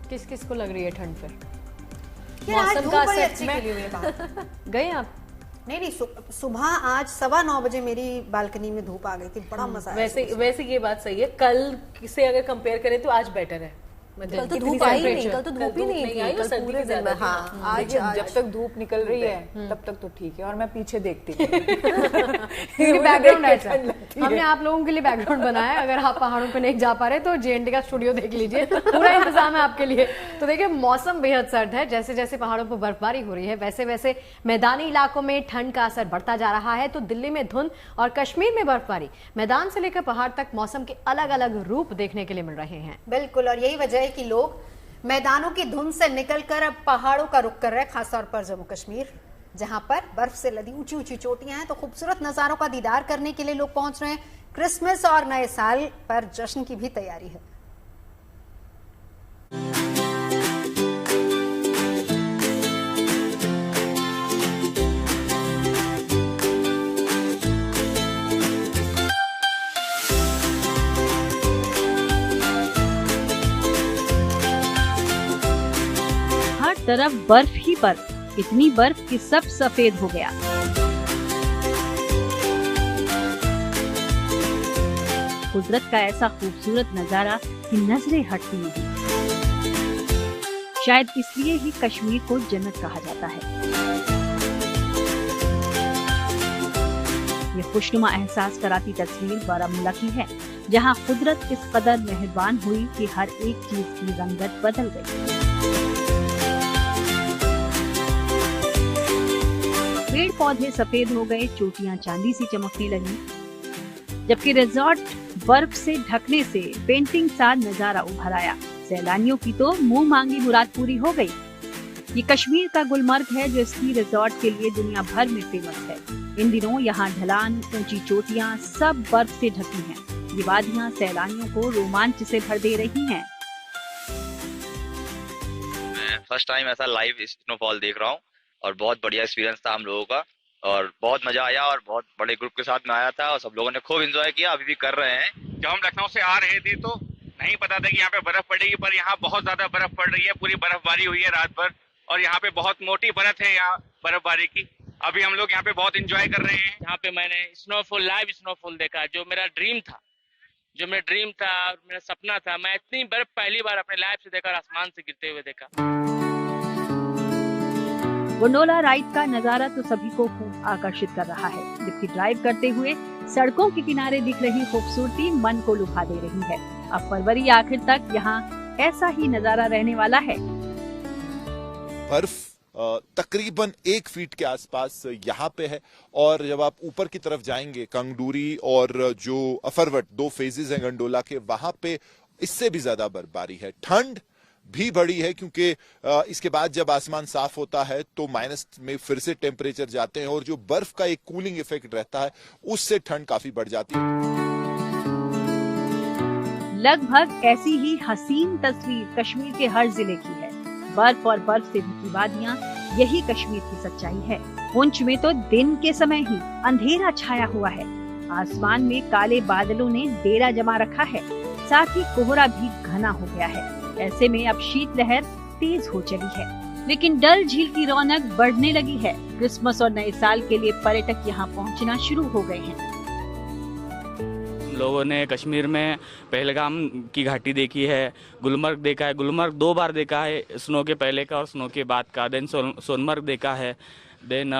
किस किस को लग रही है ठंड फिर? मौसम का असर गए आप? नहीं, सुबह आज 9:15 बजे मेरी बालकनी में धूप आ गई थी, बड़ा मजा आया। वैसे ये बात सही है, कल से अगर कंपेयर करें तो आज बेटर है। कल तो धूप आई नहीं, कल तो धूप ही नहीं थी, कल कल पूरे दिन में। हाँ, आज जब तक धूप निकल रही है तब तक तो ठीक है, और मैं पीछे देखती थी। बैकग्राउंड ऐसा हमने आप लोगों के लिए बैकग्राउंड बनाया है। अगर आप पहाड़ों पे नहीं जा पा रहे तो जेएनडी का स्टूडियो देख लीजिए, पूरा इंतजाम है आपके लिए। तो देखिए मौसम बेहद सर्द है, जैसे जैसे पहाड़ों पर बर्फबारी हो रही है वैसे वैसे मैदानी इलाकों में ठंड का असर बढ़ता जा रहा है। तो दिल्ली में धुंध और कश्मीर में बर्फबारी, मैदान से लेकर पहाड़ तक मौसम के अलग अलग रूप देखने के लिए मिल रहे हैं। बिल्कुल, और यही वजह है कि लोग मैदानों की धुंध से निकलकर अब पहाड़ों का रुख कर रहे हैं, खासतौर पर जम्मू कश्मीर, जहां पर बर्फ से लदी ऊंची ऊंची चोटियां हैं। तो खूबसूरत नजारों का दीदार करने के लिए लोग पहुंच रहे हैं। क्रिसमस और नए साल पर जश्न की भी तैयारी है। तरफ बर्फ ही बर्फ, इतनी बर्फ कि सब सफेद हो गया। कुदरत का ऐसा खूबसूरत नजारा कि नजरें हटती नहीं। शायद इसलिए ही कश्मीर को जन्नत कहा जाता है। ये खुशनुमा एहसास कराती तस्वीर बारामूला की है, जहां कुदरत इस कदर मेहरबान हुई कि हर एक चीज की रंगत बदल गई। पेड़ पौधे सफेद हो गए, चोटियां चांदी सी चमकने लगी, जबकि रिजॉर्ट बर्फ से ढकने से पेंटिंग सा नजारा उभर आया। सैलानियों की तो मुंह मांगी मुराद पूरी हो गई। ये कश्मीर का गुलमर्ग है जो स्की रिजॉर्ट के लिए दुनिया भर में फेमस है। इन दिनों यहाँ ढलान, ऊंची चोटियां सब बर्फ से ढकी हैं। ये वादियां सैलानियों को रोमांच से भर दे रही हैं। मैं फर्स्ट टाइम ऐसा लाइव स्नोफॉल देख रहा हूँ और बहुत बढ़िया एक्सपीरियंस था हम लोगों का, और बहुत मजा आया, और बहुत बड़े ग्रुप के साथ में आया था और सब लोगों ने खूब एंजॉय किया, अभी भी कर रहे हैं। जब हम लखनऊ से आ रहे थे तो नहीं पता था कि यहाँ पे बर्फ पड़ेगी, पर यहाँ बहुत ज्यादा बर्फ पड़ रही है। पूरी बर्फबारी हुई है रात भर, और यहाँ पे बहुत मोटी बर्फ है यहाँ बर्फबारी की। अभी हम लोग यहाँ पे बहुत एंजॉय कर रहे हैं। यहाँ पे मैंने स्नोफॉल, लाइव स्नोफॉल देखा, जो मेरा ड्रीम था, मेरा सपना था। मैं इतनी बर्फ पहली बार अपने लाइफ से देखा, आसमान से गिरते हुए देखा। गोंडोला राइड का नजारा तो सभी को खूब आकर्षित कर रहा है, जबकि ड्राइव करते हुए सड़कों के किनारे दिख रही खूबसूरती मन को लुभा दे रही है। अब फरवरी आखिर तक यहाँ ऐसा ही नजारा रहने वाला है। बर्फ तकरीबन 1 फीट के आसपास यहाँ पे है, और जब आप ऊपर की तरफ जाएंगे कंगडूरी और जो अफरवट 2 फेजेस हैं गंडोला के, वहां पे इससे भी ज्यादा बर्फबारी है। ठंड भी बड़ी है क्योंकि इसके बाद जब आसमान साफ होता है तो माइनस में फिर से टेम्परेचर जाते हैं, और जो बर्फ का एक कूलिंग इफेक्ट रहता है उससे ठंड काफी बढ़ जाती है। लगभग ऐसी ही हसीन तस्वीर कश्मीर के हर जिले की है। बर्फ और बर्फ से ढकी वादियां, यही कश्मीर की सच्चाई है। पुंछ में तो दिन के समय ही अंधेरा छाया हुआ है। आसमान में काले बादलों ने डेरा जमा रखा है, साथ ही कोहरा भी घना हो गया है। ऐसे में अब शीतलहर तेज हो चली है, लेकिन डल झील की रौनक बढ़ने लगी है। क्रिसमस और नए साल के लिए पर्यटक यहाँ पहुँचना शुरू हो गए हैं। लोगों ने कश्मीर में पहलगाम की घाटी देखी है, गुलमर्ग देखा है। गुलमर्ग 2 बार देखा है, स्नो के पहले का और स्नो के बाद का। देन सोनमर्ग देखा है, देन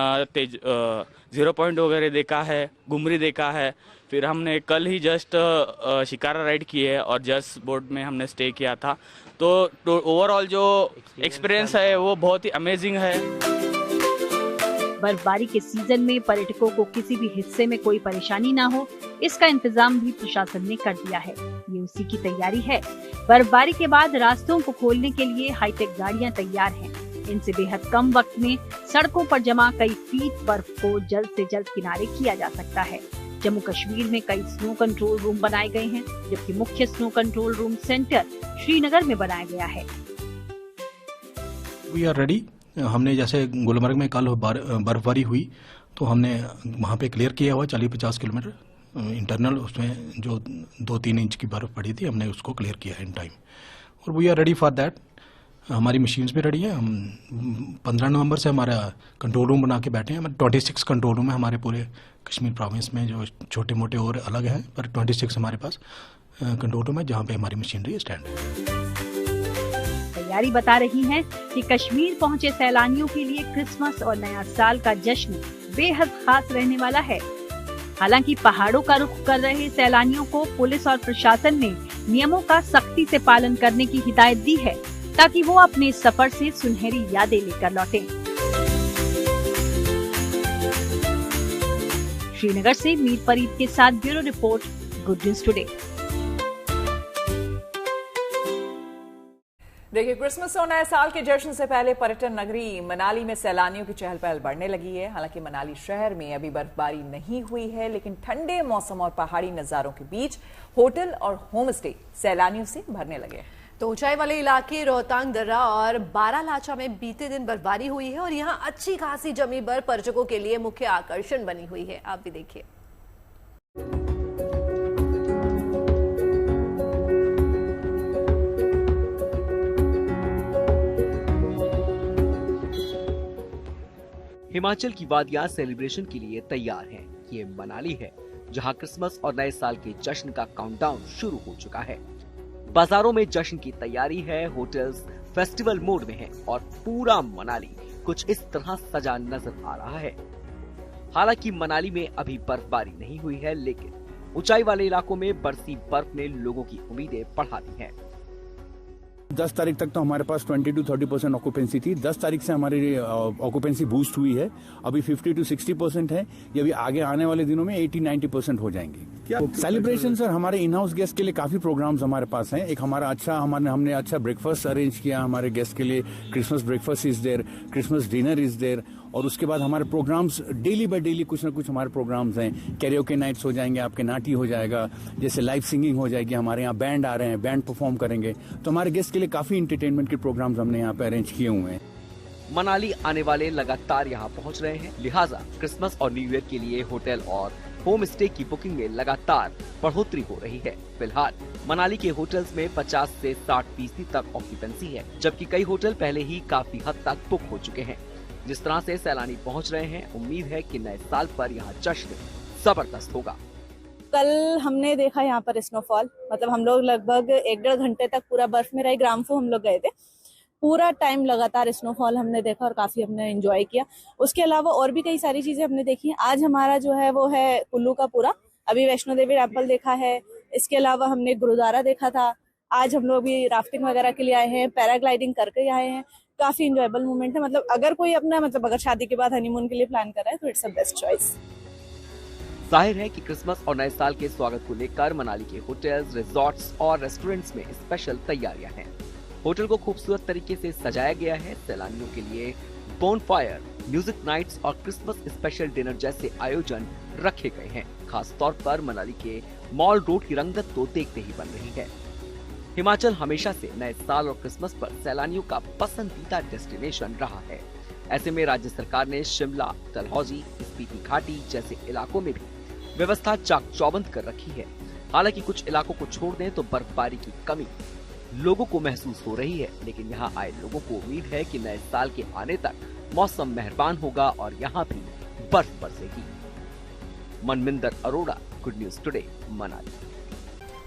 0 पॉइंट वगैरह देखा है, गुमरी देखा है। फिर हमने कल ही जस्ट शिकारा राइड की है और जस्ट बोट में हमने स्टे किया था। तो ओवरऑल जो एक्सपीरियंस है वो बहुत ही अमेजिंग है। बर्फबारी के सीजन में पर्यटकों को किसी भी हिस्से में कोई परेशानी ना हो, इसका इंतजाम भी प्रशासन ने कर दिया है। ये उसी की तैयारी है। बर्फबारी के बाद रास्तों को खोलने के लिए हाईटेक गाड़ियां तैयार हैं। इनसे बेहद कम वक्त में सड़कों पर जमा कई फीट बर्फ को जल्द से जल्द किनारे किया जा सकता है। जम्मू कश्मीर में कई स्नो कंट्रोल रूम बनाए गए हैं, जबकि मुख्य snow control room center Srinagar में बनाया गया है। We are ready. हमने जैसे गुलमर्ग में कल बर्फबारी हुई तो हमने वहाँ पे क्लियर किया हुआ 40-50 किलोमीटर इंटरनल, उसमें जो 2-3 इंच की बर्फ पड़ी थी हमने उसको क्लियर किया इन टाइम, और we are ready for that. हमारी मशीन्स भी रेडी हैं। हम 15 नवंबर से हमारा कंट्रोल रूम बना के बैठे हैं। 26 कंट्रोल रूम है हमारे पूरे कश्मीर प्रोविंस में, जो छोटे मोटे और अलग हैं, पर 26 हमारे पास कंट्रोल रूम है जहाँ पे हमारी मशीनरी स्टैंड है। तैयारी बता रही है कि कश्मीर पहुंचे सैलानियों के लिए क्रिसमस और नया साल का जश्न बेहद खास रहने वाला है। हालांकि पहाड़ों का रुख कर रहे सैलानियों को पुलिस और प्रशासन ने नियमों का सख्ती से पालन करने की हिदायत दी है, ताकि वो अपने सफर से सुनहरी यादें लेकर लौटें। श्रीनगर से मीर फरीद के साथ bureau report, good news today. देखिए, क्रिसमस और नए साल के जश्न से पहले पर्यटन नगरी मनाली में सैलानियों की चहल पहल बढ़ने लगी है। हालांकि मनाली शहर में अभी बर्फबारी नहीं हुई है, लेकिन ठंडे मौसम और पहाड़ी नजारों के बीच होटल और होम स्टे सैलानियों से भरने लगे। तो ऊंचाई वाले इलाके रोहतांग दर्रा और बारालाचा में बीते दिन बर्फबारी हुई है और यहाँ अच्छी खासी जमी बर्फ पर्यटकों के लिए मुख्य आकर्षण बनी हुई है। आप भी देखिए। हिमाचल की वादियां सेलिब्रेशन के लिए तैयार हैं। ये मनाली है जहां क्रिसमस और नए साल के जश्न का काउंटडाउन शुरू हो चुका है। बाजारों में जश्न की तैयारी है, होटल्स फेस्टिवल मोड में हैं और पूरा मनाली कुछ इस तरह सजा नजर आ रहा है। हालांकि मनाली में अभी बर्फबारी नहीं हुई है, लेकिन ऊंचाई वाले इलाकों में बरसी बर्फ ने लोगों की उम्मीदें बढ़ा दी हैं। 10 तारीख तक तो हमारे पास 20 to 30% ऑक्यूपेंसी थी। 10 तारीख से हमारी ऑक्यूपेंसी बूस्ट हुई है, अभी 50 to 60% है। ये अभी आगे आने वाले दिनों में 80-90% हो जाएंगे। क्या सेलिब्रेशन सर, हमारे इन हाउस गेस्ट के लिए काफी प्रोग्राम्स हमारे पास हैं। एक हमारा अच्छा हमने अच्छा ब्रेकफास्ट अरेंज किया हमारे गेस्ट के लिए। Christmas breakfast is there, Christmas dinner is there, और उसके बाद हमारे प्रोग्राम्स डेली बाय डेली कुछ ना कुछ हमारे प्रोग्राम्स हैं। कैरियोके नाइट्स हो जाएंगे, आपके नाटी हो जाएगा, जैसे लाइव सिंगिंग हो जाएगी। हमारे यहाँ बैंड आ रहे हैं, बैंड परफॉर्म करेंगे। तो हमारे गेस्ट के लिए काफी इंटरटेनमेंट के प्रोग्राम्स हमने यहाँ पे अरेंज किए हुए हैं। मनाली आने वाले लगातार यहाँ पहुँच रहे हैं, लिहाजा क्रिसमस और न्यू ईयर के लिए होटल और होम स्टे की बुकिंग में लगातार बढ़ोतरी हो रही है। फिलहाल मनाली के होटल्स में 50 से 60% तक ऑक्यूपेंसी है, जबकि कई होटल पहले ही काफी हद तक बुक हो चुके हैं। जिस तरह से सैलानी पहुंच रहे हैं, उम्मीद है कि नए साल पर यहाँ जश्न जबरदस्त होगा। कल हमने देखा यहाँ पर स्नोफॉल, मतलब हम लोग लगभग 1-1.5 घंटे तक पूरा बर्फ में रहे। ग्रामफू हम लोग गए थे, पूरा टाइम लगातार स्नोफॉल हमने देखा और काफी हमने एंजॉय किया। उसके अलावा और भी कई सारी चीजें हमने देखी। आज हमारा जो है वो है कुल्लू का पूरा, अभी वैष्णो देवी टेम्पल देखा है। इसके अलावा हमने गुरुद्वारा देखा था। आज हम लोग भी राफ्टिंग वगैरह के लिए आए हैं, पैराग्लाइडिंग करके आए हैं। काफी इंजॉयबल मोमेंट है। मतलब अगर कोई अपना अगर शादी के बाद हनीमून के लिए प्लान कर रहा है तो इट्स अ बेस्ट चॉइस। जाहिर है कि क्रिसमस और नए साल के स्वागत को लेकर मनाली के होटल्स, रिजॉर्ट्स और रेस्टोरेंट्स में स्पेशल तैयारियां हैं। होटल को खूबसूरत तरीके से सजाया गया है। सैलानियों के लिए बोनफायर, म्यूजिक नाइट्स और क्रिसमस स्पेशल डिनर जैसे आयोजन रखे गए हैं। खास तौर पर मनाली के मॉल रोड की रंगत तो देखते ही बन रही है। हिमाचल हमेशा से नए साल और क्रिसमस पर सैलानियों का पसंदीदा डेस्टिनेशन रहा है। ऐसे में राज्य सरकार ने शिमला, डलहौजी, स्पीति घाटी जैसे इलाकों में भी व्यवस्था चाक-चौबंद कर रखी है। हालांकि कुछ इलाकों को छोड़ दें तो बर्फबारी की कमी लोगों को महसूस हो रही है, लेकिन यहाँ आए लोगों को उम्मीद है कि नए साल के आने तक मौसम मेहरबान होगा और यहाँ भी बर्फ बरसेगी। Manminder Arora, good news today, Manali.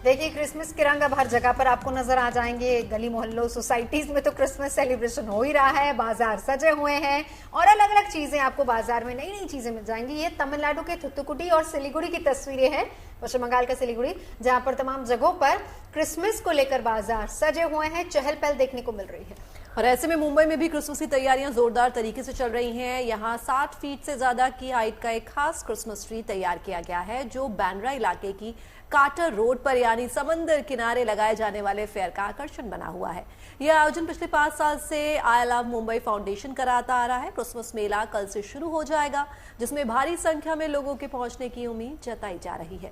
देखिए, क्रिसमस के रंग अब हर जगह पर आपको नजर आ जाएंगे। गली मोहल्लों, सोसाइटीज में तो क्रिसमस सेलिब्रेशन हो ही रहा है। बाजार सजे हुए हैं और अलग अलग चीजें आपको बाजार में नई नई चीजें मिल जाएंगी। ये तमिलनाडु के थुत्तुकुडी और सिलीगुड़ी की तस्वीरें हैं, पश्चिम बंगाल का सिलीगुड़ी, जहां पर तमाम जगहों पर क्रिसमस को लेकर बाजार सजे हुए हैं, चहल पहल देखने को मिल रही है। और ऐसे में मुंबई में भी क्रिसमस की तैयारियां जोरदार तरीके से चल रही हैं। यहाँ 60 फीट से ज्यादा की हाइट का एक खास क्रिसमस ट्री तैयार किया गया है, जो बैंड्रा इलाके की कार्टर रोड पर यानी समंदर किनारे लगाए जाने वाले फेयर का आकर्षण बना हुआ है। यह आयोजन पिछले 5 साल से आई लव मुंबई फाउंडेशन कराता आ रहा है। क्रिसमस मेला कल से शुरू हो जाएगा, जिसमें भारी संख्या में लोगों के पहुंचने की उम्मीद जताई जा रही है।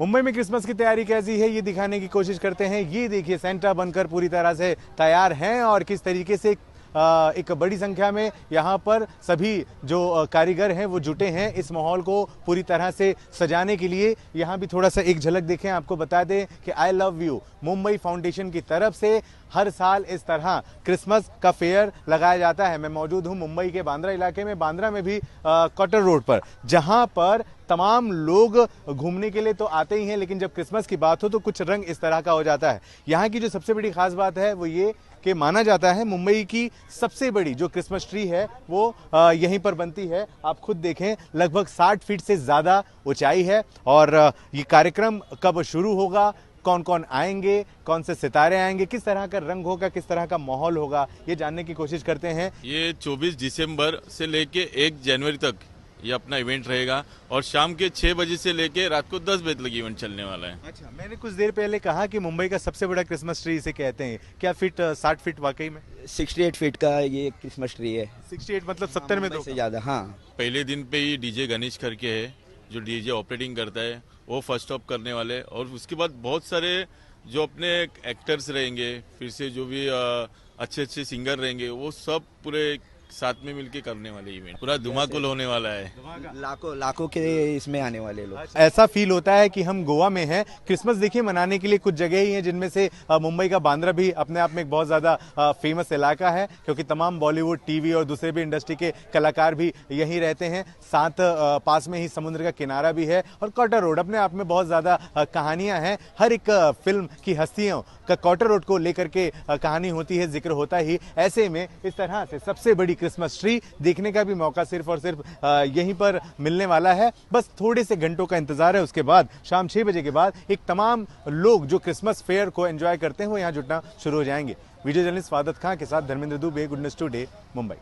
मुंबई में क्रिसमस की तैयारी कैसी है ये दिखाने की कोशिश करते हैं। ये देखिए, सेंटा बनकर पूरी तरह से तैयार हैं और किस तरीके से एक बड़ी संख्या में यहाँ पर सभी जो कारीगर हैं वो जुटे हैं इस माहौल को पूरी तरह से सजाने के लिए। यहाँ भी थोड़ा सा एक झलक देखें, आपको बता दें कि I love you Mumbai foundation की तरफ से हर साल इस तरह क्रिसमस का फेयर लगाया जाता है। मैं मौजूद हूँ मुंबई के बांद्रा इलाके में, बांद्रा में भी कॉटर रोड पर, जहाँ पर तमाम लोग घूमने के लिए तो आते ही हैं, लेकिन जब क्रिसमस की बात हो तो कुछ रंग इस तरह का हो जाता है। यहाँ की जो सबसे बड़ी खास बात है वो ये कि माना जाता है मुंबई की सबसे बड़ी जो क्रिसमस ट्री है वो यहीं पर बनती है। आप खुद देखें, लगभग 60 फीट से ज़्यादा ऊंचाई है। और ये कार्यक्रम कब शुरू होगा, कौन कौन आएंगे, कौन से सितारे आएंगे, किस तरह का रंग होगा, किस तरह का माहौल होगा, ये जानने की कोशिश करते हैं। ये 24 दिसंबर से लेके 1 जनवरी तक ये अपना इवेंट रहेगा और शाम के 6 बजे से लेके रात को 10 बजे तक इवेंट चलने वाला है। अच्छा, मैंने कुछ देर पहले कहा कि मुंबई का सबसे बड़ा क्रिसमस ट्री इसे कहते हैं। क्या फीट 60 फीट वाकई में? 68 फीट का ये क्रिसमस ट्री है। 68 मतलब 70 में से ज्यादा। हाँ, पहले दिन पे ही डीजे गणेश करके है जो डीजे ऑपरेटिंग करता है, वो फर्स्ट स्टॉप करने वाले, और उसके बाद बहुत सारे जो अपने एक्टर्स रहेंगे, फिर से जो भी अच्छे अच्छे सिंगर रहेंगे, वो सब पूरे साथ में मिलके करने वाले इवेंट पूरा धमाकुल होने वाला है। लाखों के इसमें आने वाले लोग। ऐसा फील होता है कि हम गोवा में हैं। क्रिसमस देखिए मनाने के लिए कुछ जगह ही हैं, जिनमें से मुंबई का बांद्रा भी अपने आप में एक बहुत ज़्यादा फेमस इलाका है, क्योंकि तमाम बॉलीवुड, टीवी और दूसरे भी इंडस्ट्री के कलाकार भी यहीं रहते हैं। साथ पास में ही समुद्र का किनारा भी है और कॉटर रोड अपने आप में बहुत ज़्यादा कहानियाँ हैं। हर एक फिल्म की हस्तियों का कॉटर रोड को लेकर के कहानी होती है, जिक्र होता ही। ऐसे में इस तरह से सबसे बड़ी क्रिसमस ट्री देखने का भी मौका सिर्फ और सिर्फ यहीं पर मिलने वाला है। बस थोड़े से घंटों का इंतजार है, उसके बाद शाम 6 बजे के बाद एक तमाम लोग जो क्रिसमस फेयर को एंजॉय करते हैं वो यहाँ जुटना शुरू हो जाएंगे। वीडियो जर्नलिस्ट फादत खां के साथ Dharmendra Dubey, good news today, Mumbai.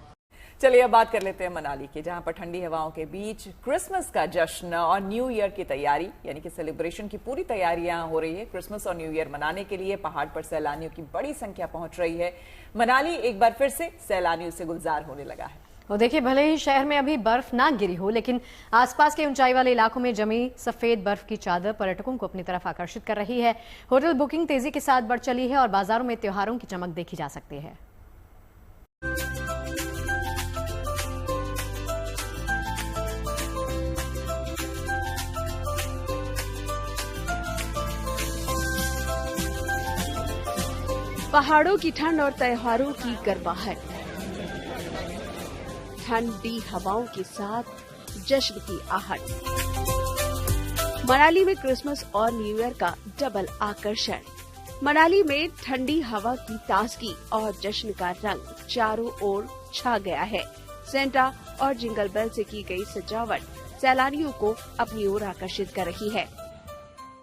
चलिए अब बात कर लेते हैं मनाली की, जहां पर ठंडी हवाओं के बीच क्रिसमस का जश्न और न्यू ईयर की तैयारी यानी कि सेलिब्रेशन की पूरी तैयारियां हो रही है। क्रिसमस और न्यू ईयर मनाने के लिए पहाड़ पर सैलानियों की बड़ी संख्या पहुंच रही है। मनाली एक बार फिर से सैलानियों से गुलजार होने लगा है। और देखिए, भले ही शहर में अभी बर्फ ना गिरी हो, लेकिन आसपास के ऊंचाई वाले इलाकों में जमी सफेद बर्फ की चादर पर्यटकों को अपनी तरफ आकर्षित कर रही है। होटल बुकिंग तेजी के साथ बढ़ चली है और बाजारों में त्योहारों की चमक देखी जा सकती है। पहाड़ों की ठंड और त्योहारों की गर्माहट, ठंडी हवाओं के साथ जश्न की आहट। मनाली में क्रिसमस और न्यू ईयर का डबल आकर्षण। मनाली में ठंडी हवा की ताजगी और जश्न का रंग चारों ओर छा गया है। सेंटा और जिंगल बेल से की गई सजावट सैलानियों को अपनी ओर आकर्षित कर रही है।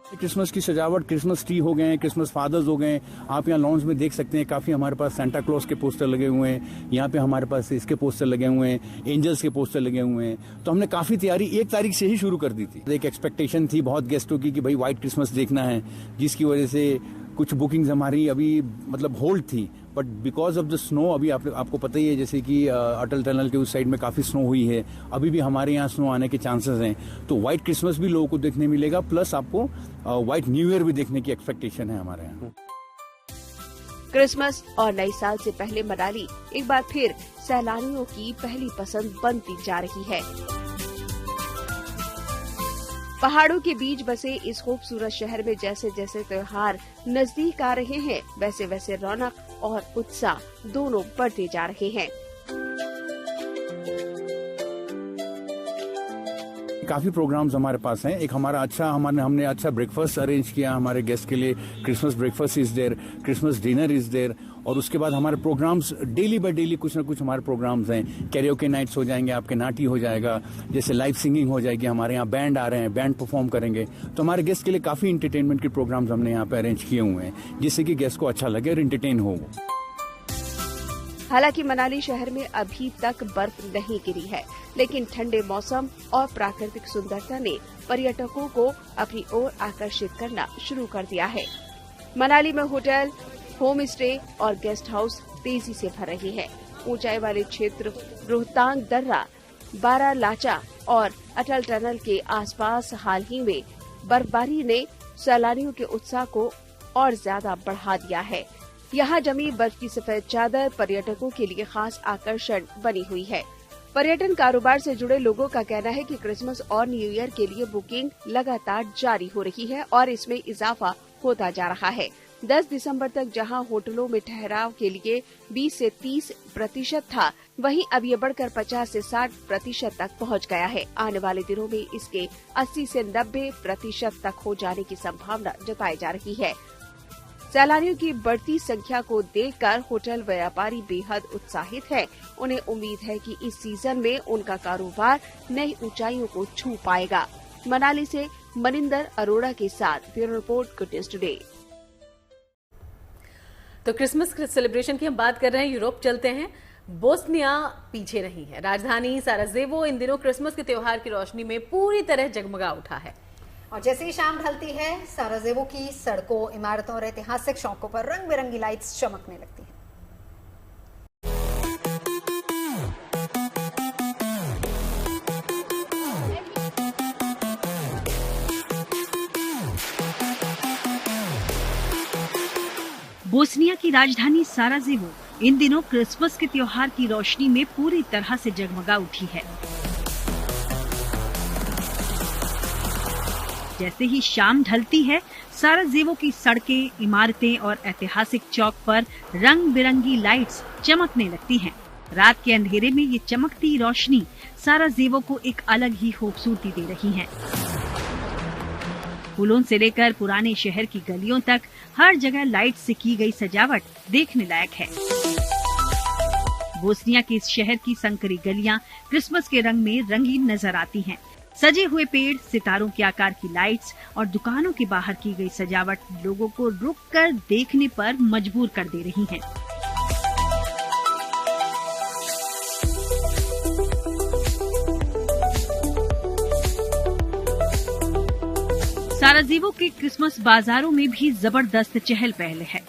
क्रिसमस की सजावट, क्रिसमस ट्री हो गए, क्रिसमस फादर्स हो गए। आप यहाँ लॉन्च में देख सकते हैं, काफी हमारे पास सेंटा क्लॉज के पोस्टर लगे हुए हैं। यहाँ पे हमारे पास इसके पोस्टर लगे हुए हैं, एंजल्स के पोस्टर लगे हुए हैं। तो हमने काफी तैयारी 1 तारीख से ही शुरू कर दी थी। एक एक्सपेक्टेशन थी बहुत गेस्टों की कि भाई व्हाइट क्रिसमस देखना है, जिसकी वजह से कुछ बुकिंग्स हमारी अभी मतलब होल्ड थी। But because of the snow, अभी आपको पता ही है जैसे कि अटल टनल के उस साइड में काफी स्नो हुई है, अभी भी हमारे यहाँ स्नो आने के चांसेस हैं। तो व्हाइट क्रिसमस भी लोगों को देखने मिलेगा, प्लस आपको व्हाइट न्यू ईयर भी देखने की एक्सपेक्टेशन है हमारे यहाँ। क्रिसमस और नए साल से पहले मनाली एक बार फिर सैलानियों की पहली पसंद बनती जा रही है। पहाड़ों के बीच बसे इस खूबसूरत शहर में जैसे जैसे त्योहार नजदीक आ रहे हैं, वैसे वैसे रौनक और उत्साह दोनों बढ़ते जा रहे हैं। काफी प्रोग्राम्स हमारे पास हैं। एक हमने अच्छा ब्रेकफास्ट अरेंज किया हमारे गेस्ट के लिए। Christmas breakfast is there, Christmas dinner is there. और उसके बाद हमारे प्रोग्राम्स डेली बाय डेली कुछ ना कुछ हमारे प्रोग्राम्स हैं। कैरियोके नाइट्स हो जाएंगे, आपके नाटी हो जाएगा, जैसे लाइव सिंगिंग हो जाएगी। हमारे यहाँ बैंड आ रहे हैं, बैंड परफॉर्म करेंगे। तो हमारे गेस्ट के लिए काफी इंटरटेनमेंट के प्रोग्राम्स हमने यहाँ पे अरेंज किए हुए हैं, जिससे कि गेस्ट को अच्छा लगे और इंटरटेन हो। हालांकि मनाली शहर में अभी तक बर्फ नहीं गिरी है, लेकिन ठंडे मौसम और प्राकृतिक सुंदरता ने पर्यटकों को अपनी ओर आकर्षित करना शुरू कर दिया है। मनाली में होटल, होम स्टे और गेस्ट हाउस तेजी से भर रही है। ऊंचाई वाले क्षेत्र रोहतांग दर्रा, बारालाचा और अटल टनल के आसपास हाल ही में बर्फबारी ने सैलानियों के उत्साह को और ज्यादा बढ़ा दिया है। यहाँ जमी बर्फ की सफेद चादर पर्यटकों के लिए खास आकर्षण बनी हुई है। पर्यटन कारोबार से जुड़े लोगों का कहना है कि क्रिसमस और न्यू ईयर के लिए बुकिंग लगातार जारी हो रही है और इसमें इजाफा होता जा रहा है। 10 दिसंबर तक जहां होटलों में ठहराव के लिए 20 से 30% था, वहीं अब ये बढ़कर 50 से 60% तक पहुंच गया है। आने वाले दिनों में इसके 80 से 90% तक हो जाने की संभावना जताई जा रही है। सैलानियों की बढ़ती संख्या को देखकर होटल व्यापारी बेहद उत्साहित है। उन्हें उम्मीद है कि इस सीजन में उनका कारोबार नई ऊंचाइयों को छू पाएगा। मनाली से मनिंदर अरोड़ा के साथ bureau report, good news today. तो क्रिसमस सेलिब्रेशन की हम बात कर रहे हैं, यूरोप चलते हैं। बोस्निया पीछे नहीं है। राजधानी साराजेवो इन दिनों क्रिसमस के त्योहार की रोशनी में पूरी तरह जगमगा उठा है। और जैसे ही शाम ढलती है, साराजेवो की सड़कों, इमारतों और ऐतिहासिक चौकों पर रंग बिरंगी लाइट्स चमकने लगती हैं। बोस्निया की राजधानी साराजेवो इन दिनों क्रिसमस के त्योहार की रोशनी में पूरी तरह से जगमगा उठी है। जैसे ही शाम ढलती है, साराजेवो की सड़कें, इमारतें और ऐतिहासिक चौक पर रंग बिरंगी लाइट्स चमकने लगती हैं। रात के अंधेरे में ये चमकती रोशनी साराजेवो को एक अलग ही खूबसूरती दे रही है। फूलों से लेकर पुराने शहर की गलियों तक हर जगह लाइट से की गई सजावट देखने लायक है। बोस्निया के इस शहर की संकरी गलियां क्रिसमस के रंग में रंगीन नजर आती हैं। सजे हुए पेड़, सितारों के आकार की लाइट्स और दुकानों के बाहर की गई सजावट लोगों को रुककर देखने पर मजबूर कर दे रही है। साराजेवो के क्रिसमस बाजारों में भी जबरदस्त चहल पहल है।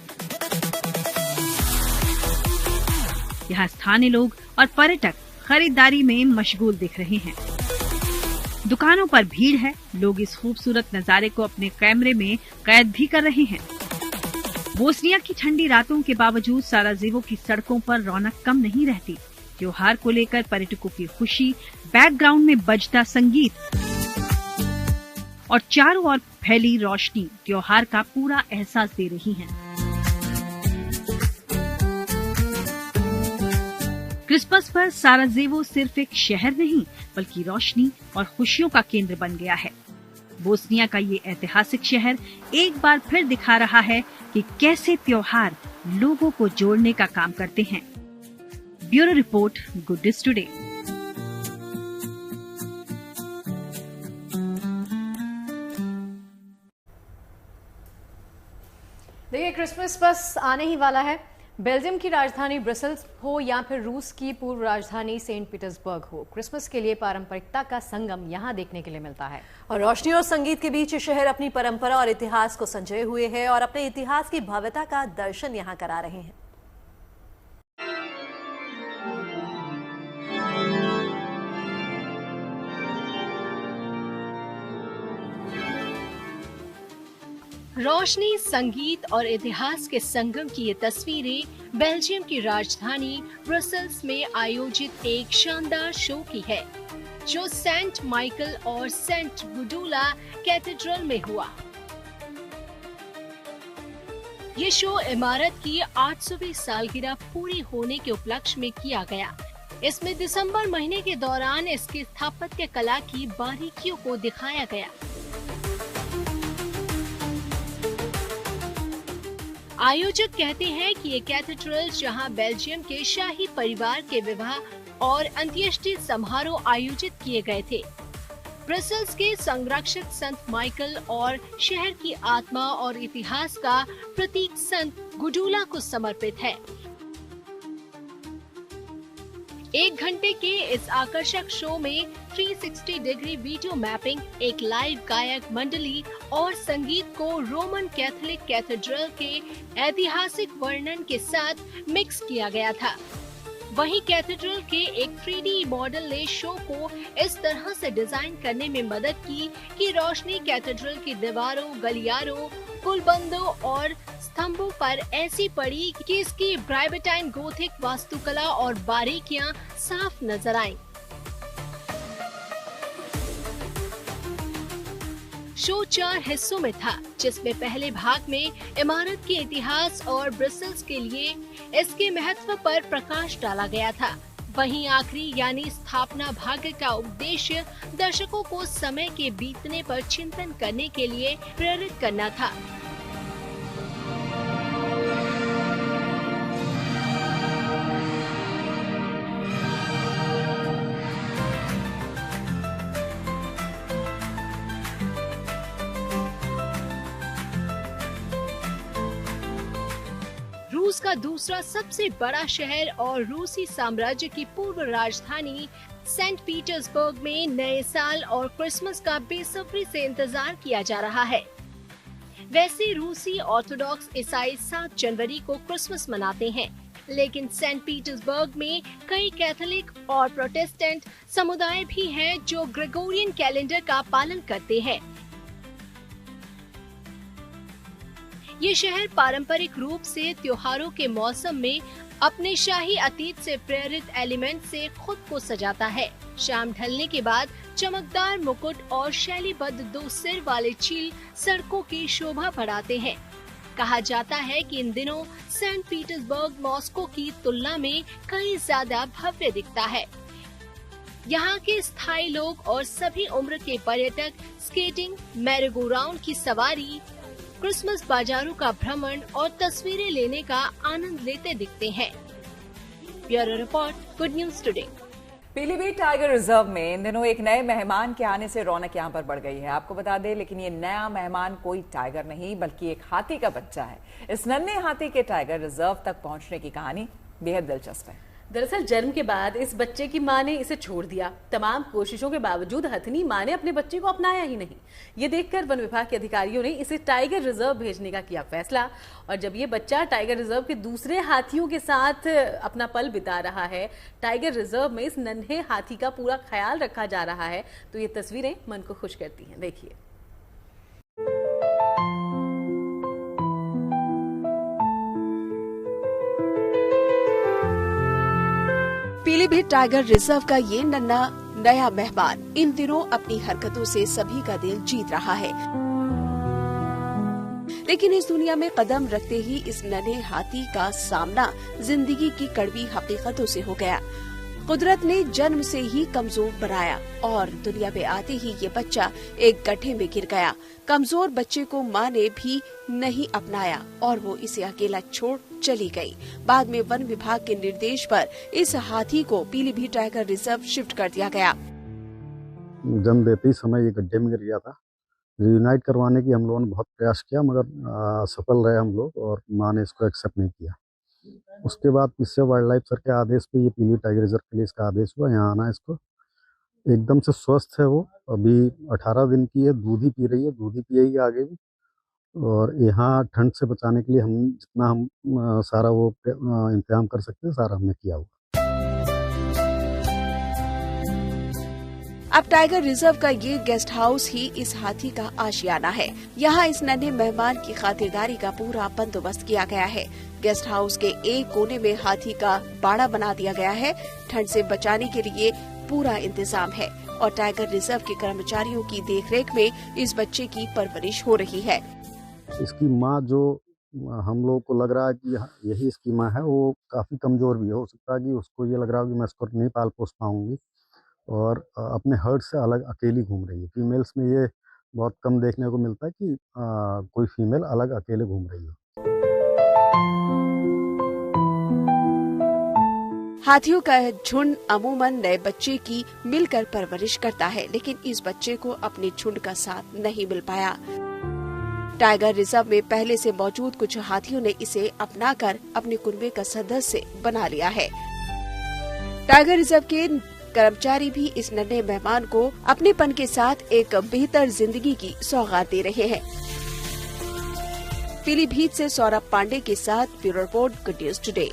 यहाँ स्थानीय लोग और पर्यटक खरीदारी में मशगूल दिख रहे हैं। दुकानों पर भीड़ है। लोग इस खूबसूरत नजारे को अपने कैमरे में कैद भी कर रहे हैं। बोस्निया की ठंडी रातों के बावजूद साराजेवो की सड़कों पर रौनक कम नहीं रहती। त्योहार को लेकर पर्यटकों की खुशी, बैकग्राउंड में बजता संगीत और चारों ओर फैली रोशनी त्योहार का पूरा एहसास दे रही है। क्रिसमस पर साराजेवो सिर्फ एक शहर नहीं, बल्कि रोशनी और खुशियों का केंद्र बन गया है। बोस्निया का ये ऐतिहासिक शहर एक बार फिर दिखा रहा है कि कैसे त्योहार लोगों को जोड़ने का काम करते हैं। Bureau report, good news today. देखिए, क्रिसमस बस आने ही वाला है। बेल्जियम की राजधानी ब्रसेल्स हो या फिर रूस की पूर्व राजधानी सेंट पीटर्सबर्ग हो, क्रिसमस के लिए पारंपरिकता का संगम यहाँ देखने के लिए मिलता है। और रोशनी और संगीत के बीच शहर अपनी परंपरा और इतिहास को संजोए हुए है और अपने इतिहास की भव्यता का दर्शन यहाँ करा रहे हैं। रोशनी, संगीत और इतिहास के संगम की ये तस्वीरें बेल्जियम की राजधानी ब्रसेल्स में आयोजित एक शानदार शो की है, जो सेंट माइकल और सेंट गुडुला कैथेड्रल में हुआ। ये शो इमारत की 800वीं सालगिरह पूरी होने के उपलक्ष्य में किया गया। इसमें दिसंबर महीने के दौरान इसकी स्थापत्य कला की बारीकियों को दिखाया गया। आयोजक कहते हैं कि ये कैथेड्रल, जहां बेल्जियम के शाही परिवार के विवाह और अंत्येष्टि समारोह आयोजित किए गए थे, ब्रसेल्स के संरक्षक संत माइकल और शहर की आत्मा और इतिहास का प्रतीक संत गुडुला को समर्पित है। 1 घंटे के इस आकर्षक शो में 360 डिग्री वीडियो मैपिंग, एक लाइव गायक मंडली और संगीत को रोमन कैथोलिक कैथेड्रल के ऐतिहासिक वर्णन के साथ मिक्स किया गया था। वहीं कैथेड्रल के एक 3D मॉडल ने शो को इस तरह से डिजाइन करने में मदद की कि रोशनी कैथेड्रल की दीवारों, गलियारों गुलबंदों और स्तंभों पर ऐसी पड़ी कि इसकी ब्राइबेटाइन गोथिक वास्तुकला और बारीकियां साफ नजर आईं। शो 4 हिस्सों में था, जिसमें पहले भाग में इमारत के इतिहास और ब्रसेल्स के लिए इसके महत्व पर प्रकाश डाला गया था। वहीं आखिरी यानी स्थापना भाग का उद्देश्य दर्शकों को समय के बीतने पर चिंतन करने के लिए प्रेरित करना था। रूस का दूसरा सबसे बड़ा शहर और रूसी साम्राज्य की पूर्व राजधानी सेंट पीटर्सबर्ग में नए साल और क्रिसमस का बेसब्री से इंतजार किया जा रहा है। वैसे रूसी ऑर्थोडॉक्स ईसाई 7 जनवरी को क्रिसमस मनाते हैं, लेकिन सेंट पीटर्सबर्ग में कई कैथोलिक और प्रोटेस्टेंट समुदाय भी हैं जो ग्रेगोरियन कैलेंडर का पालन करते हैं। ये शहर पारंपरिक रूप से त्योहारों के मौसम में अपने शाही अतीत से प्रेरित एलिमेंट से खुद को सजाता है। शाम ढलने के बाद चमकदार मुकुट और शैलीबद्ध 2 सिर वाले चील सड़कों की शोभा बढ़ाते हैं। कहा जाता है कि इन दिनों सेंट पीटर्सबर्ग मॉस्को की तुलना में कहीं ज्यादा भव्य दिखता है। यहाँ के स्थायी लोग और सभी उम्र के पर्यटक स्केटिंग, मैरी-गो-राउंड की सवारी, क्रिसमस बाजारों का भ्रमण और तस्वीरें लेने का आनंद लेते दिखते हैं। Bureau report, good news today. Pilibhit tiger reserve में इन दिनों एक नए मेहमान के आने से रौनक यहाँ पर बढ़ गई है। आपको बता दें, लेकिन ये नया मेहमान कोई टाइगर नहीं बल्कि एक हाथी का बच्चा है। इस नन्हे हाथी के टाइगर रिजर्व तक पहुंचने की कहानी बेहद दिलचस्प है। दरअसल जन्म के बाद इस बच्चे की मां ने इसे छोड़ दिया। तमाम कोशिशों के बावजूद हथनी मां ने अपने बच्चे को अपनाया ही नहीं। ये देखकर वन विभाग के अधिकारियों ने इसे टाइगर रिजर्व भेजने का किया फैसला। और जब ये बच्चा टाइगर रिजर्व के दूसरे हाथियों के साथ अपना पल बिता रहा है, टाइगर रिजर्व में इस नन्हे हाथी का पूरा ख्याल रखा जा रहा है, तो ये तस्वीरें मन को खुश करती हैं। देखिए। पीलीभीत टाइगर रिजर्व का ये नन्हा नया मेहमान इन दिनों अपनी हरकतों से सभी का दिल जीत रहा है। लेकिन इस दुनिया में कदम रखते ही इस नन्हे हाथी का सामना जिंदगी की कड़वी हकीकतों से हो गया। कुदरत ने जन्म से ही कमजोर बनाया और दुनिया में आते ही ये बच्चा एक गड्ढे में गिर गया। कमजोर बच्चे को मां ने भी नहीं अपनाया और वो इसे अकेला छोड़ चली गई। बाद में वन विभाग के निर्देश पर इस हाथी को पीलीभीत टाइगर रिजर्व शिफ्ट कर दिया गया। जन्म देते ही समय ये गड्ढे में गिर गया था। रियूनाइट करवाने की हम लोगों ने बहुत प्रयास किया, मगर असफल रहे हम लोग और मां ने इसको एक्सेप्ट नहीं किया। उसके बाद इससे वाइल्ड लाइफ सर के आदेश पे ये पीलीभीत टाइगर रिजर्व के लिए इसका आदेश हुआ, यहाँ आना। इसको एकदम से स्वस्थ है वो, अभी 18 दिन की है, दूध ही पी रही है, दूध ही पिएगी आगे भी। और यहाँ ठंड से बचाने के लिए हम जितना हम सारा वो इंतजाम कर सकते हैं सारा हमने किया हुआ। अब टाइगर रिजर्व का ये गेस्ट हाउस ही इस हाथी का आशियाना है। यहाँ इस नन्हे मेहमान की खातिरदारी का पूरा बंदोबस्त किया गया है। गेस्ट हाउस के एक कोने में हाथी का बाड़ा बना दिया गया है। ठंड से बचाने के लिए पूरा इंतजाम है और टाइगर रिजर्व के कर्मचारियों की देखरेख में इस बच्चे की परवरिश हो रही है। इसकी माँ जो हम लोग को लग रहा है कि यही इसकी माँ है, वो काफी कमजोर भी हो सकता है कि उसको ये लग रहा है कि मैं इसको नहीं पाल पोस पाऊंगी और अपने हर्ड से अलग अकेली घूम रही है। फीमेल्स में ये बहुत कम देखने को मिलता है कि कोई फीमेल अलग अकेले घूम रही हो। हाथियों का झुंड अमूमन नए बच्चे की मिलकर परवरिश करता है, लेकिन इस बच्चे को अपने झुंड का साथ नहीं मिल पाया। टाइगर रिजर्व में पहले से मौजूद कुछ हाथियों ने इसे अपनाकर अपने कुनबे का सदस्य बना लिया है। टाइगर रिजर्व के कर्मचारी भी इस नन्हे मेहमान को अपनेपन के साथ एक बेहतर जिंदगी की सौगात दे रहे हैं। पीलीभीत से सौरभ पांडे के साथ bureau report, good news today.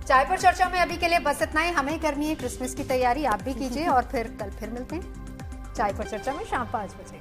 चाय पर चर्चा में अभी के लिए बस इतना ही। हमें करनी है क्रिसमस की तैयारी, आप भी कीजिए और फिर कल फिर मिलते हैं चाय पर चर्चा में शाम 5 बजे।